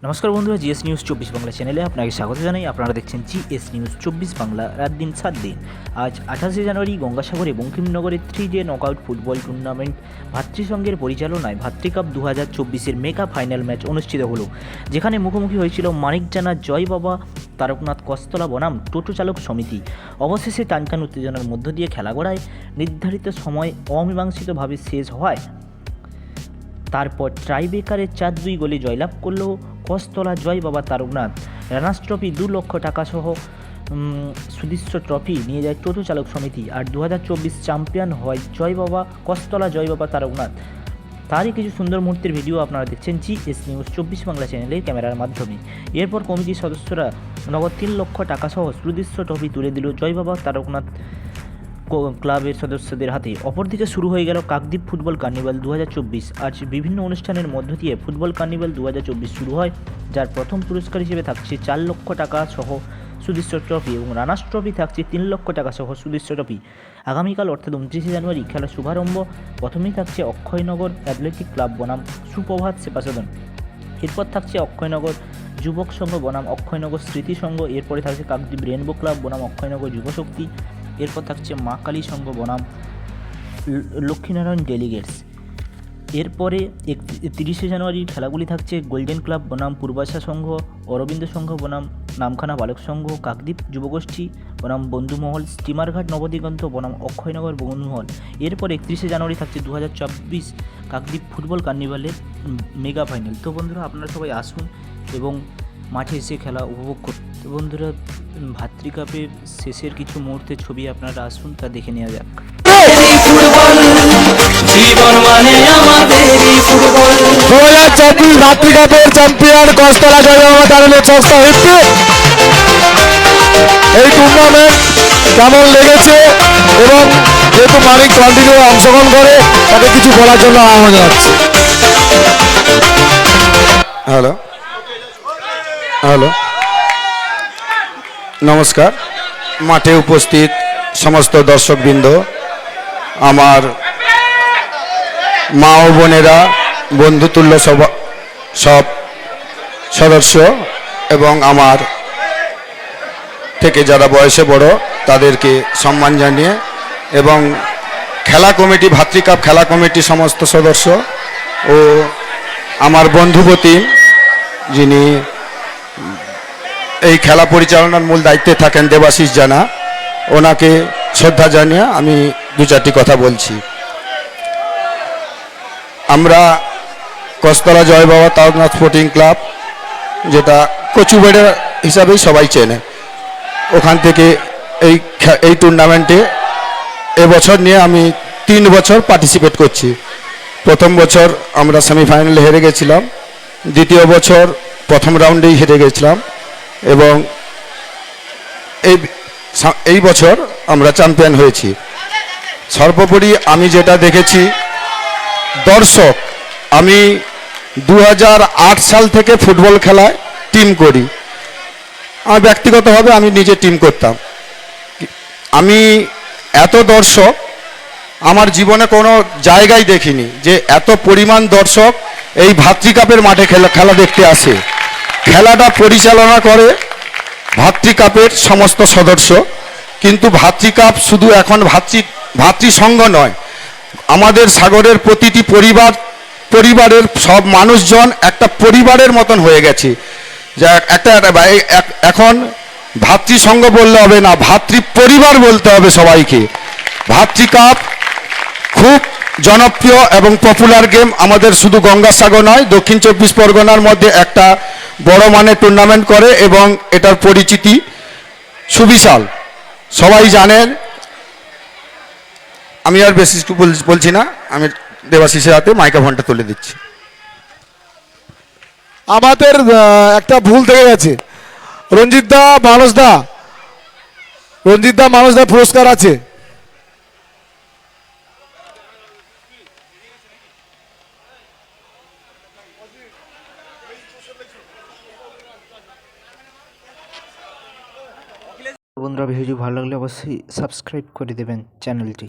নমস্কার বন্ধুরা, GS news 24 Bangla চ্যানেলে আপনাকে স্বাগত জানাই। আপনারা দেখছেন জিএস নিউজ 24 বাংলা, রাত দিন 7 দিন। আজ 28শে জানুয়ারি গঙ্গাসাগরে বঙ্কিমনগরে 3-ডে নকআউট ফুটবল টুর্নামেন্ট ভাতৃসংঘের পরিচালনায় ভাতৃকাপ 2024-এর মেগা ফাইনাল ম্যাচ অনুষ্ঠিত হলো, যেখানে মুখোমুখি হয়েছিল মানিকজানা জয় বাবা তারকনাথ কস্তলা বনাম টোটো চালক সমিতি। অবশেষে টানটান উত্তেজনার মধ্য দিয়ে খেলা গড়ায় নির্ধারিত সময় অমীমাংসিতভাবে শেষ হয়। তারপর ট্রাইবেকারের 4-2 গোলে জয়লাভ করল কস্তলা জয় বাবা তারকনাথ। রানার্স ট্রফি 2 লক্ষ টাকা সহ সুদৃশ্য ট্রফি নিয়ে যায় টোটো চালক সমিতি। আর 2024 চ্যাম্পিয়ন হয় কস্তলা জয় বাবা তারকনাথ। তারই কিছু সুন্দর মুহূর্তের ভিডিও আপনারা দেখছেন জিএস নিউজ 24 বাংলা চ্যানেলের ক্যামেরার মাধ্যমে। এরপর কমিটির সদস্যরা নগদ 3 লক্ষ টাকা সহ সুদৃশ্য ট্রফি তুলে দিল জয় বাবা তারকনাথ ক্লাবের সদস্যদের হাতে। অপরদিকে শুরু হয়ে গেল কাকদ্বীপ ফুটবল কার্নিভাল 2024। আজ বিভিন্ন অনুষ্ঠানের মধ্য দিয়ে ফুটবল কার্নিভাল 2024 শুরু হয়, যার প্রথম পুরস্কার হিসেবে থাকছে 4 লক্ষ টাকা সহ সুদৃশ্য ট্রফি এবং রানার্স ট্রফি থাকছে 3 লক্ষ টাকা সহ সুদৃশ্য ট্রফি। আগামীকাল অর্থাৎ 29শে জানুয়ারি খেলার শুভারম্ভ। প্রথমেই থাকছে অক্ষয়নগর অ্যাথলেটিক ক্লাব বনাম সুপ্রভাত সেবা সদন। এরপর থাকছে অক্ষয়নগর যুবক সংঘ বনাম অক্ষয়নগর স্মৃতি সংঘ। এরপরে থাকছে কাকদ্বীপ রেনবো ক্লাব বনাম অক্ষয়নগর যুবশক্তি। এরপর থাকছে মা কালী সংঘ বনাম লক্ষ্মীনারায়ণ ডেলিগেটস। এরপরে 30শে জানুয়ারির খেলাগুলি থাকছে গোল্ডেন ক্লাব বনাম পূর্বাশা সংঘ, অরবিন্দ সংঘ বনাম নামখানা বালক সংঘ, কাকদ্বীপ যুবগোষ্ঠী বনাম বন্ধুমহল, স্টিমারঘাট নবদিগন্ত বনাম অক্ষয়নগর বন্ধুমহল। এরপর 31শে জানুয়ারি থাকছে 2024 কাকদ্বীপ ফুটবল কার্নিভালের মেগা ফাইনাল। তো বন্ধুরা, আপনারা সবাই আসুন এবং মাঠে এসে খেলা উপভোগ করুন। তো বন্ধুরা, ভাতৃকাপের শেষের কিছু মুহূর্তের ছবি আপনারা আসুন, তা দেখে নেওয়া যাক। ভাতৃকাপের চ্যাম্পিয়ন কস্তলা জয় বাবা তারকনাথ সংস্থা হিপ্পি। এই টুর্নামেন্ট কেমন লেগেছে এবং যেহেতু মানিক কন্টিনিউ অংশগ্রহণ করে, তাকে কিছু বলার জন্য আহ্বান জানাচ্ছি। হ্যালো হ্যালো নমস্কার। মাঠে উপস্থিত সমস্ত দর্শকবৃন্দ, আমার মা ও বোনেরা, বন্ধুতুল্য সব সদস্য এবং আমার থেকে যারা বয়সে বড় তাদেরকে সম্মান জানিয়ে, এবং খেলা কমিটি, ভাতৃকাপ খেলা কমিটি সমস্ত সদস্য ও আমার বন্ধুপতি যিনি এই খেলা পরিচালনার মূল দায়িত্বে থাকেন, দেবাশিস জানা, ওনাকে শ্রদ্ধা জানিয়ে আমি 2-4টি কথা বলছি। আমরা কস্তলা জয় বাবা তারকনাথ স্পোর্টিং ক্লাব, যেটা কচুবেড়া হিসাবেই সবাই চেনে, ওখান থেকে এই টুর্নামেন্টে এবছর নিয়ে আমি 3 বছর পার্টিসিপেট করছি। প্রথম বছর আমরা সেমিফাইনালে হেরে গেছিলাম, দ্বিতীয় বছর প্রথম রাউন্ডেই হেরে গেছিলাম, এবং এই বছর আমরা চ্যাম্পিয়ন হয়েছি। সর্বোপরি আমি যেটা দেখেছি, দর্শক, আমি 2008 সাল থেকে ফুটবল খেলায় টিম করি। আমার ব্যক্তিগতভাবে আমি নিজে টিম করতাম। আমি এত দর্শক আমার জীবনে কোনো জায়গায় দেখিনি যে এত পরিমাণ দর্শক এই ভাতৃকাপের মাঠে খেলা দেখতে আসে। খেলাটা পরিচালনা করে ভাতৃকাপের সমস্ত সদস্য, কিন্তু ভাতৃকাপ শুধু এখন ভাতৃসংঘ নয়, আমাদের সাগরের প্রতিটি পরিবারের সব মানুষজন একটা পরিবারের মতন হয়ে গেছে। যা এখন ভাতৃসংঘ বললে হবে না, ভাতৃ পরিবার বলতে হবে সবাইকে। ভাতৃকাপ খুব জনপ্রিয় এবং পপুলার গেম। আমাদের শুধু গঙ্গাসাগর নয়, দক্ষিণ 24 পরগনার মধ্যে একটা বড় মানের টুর্নামেন্ট করে এবং এটার পরিচিতি সুবিশাল, সবাই জানেন। আমি আর বেশি কিছু বলছি না, আমি দেবাশিসের হাতে মাইক্রোফোনটা তুলে দিচ্ছি। আমাদের একটা ভুল থেকে গেছে। রঞ্জিত দা মানস দা পুরস্কার আছে। বন্ধুরা ভিডিও ভালো লাগলে অবশ্যই সাবস্ক্রাইব করে দেবেন চ্যানেলটি।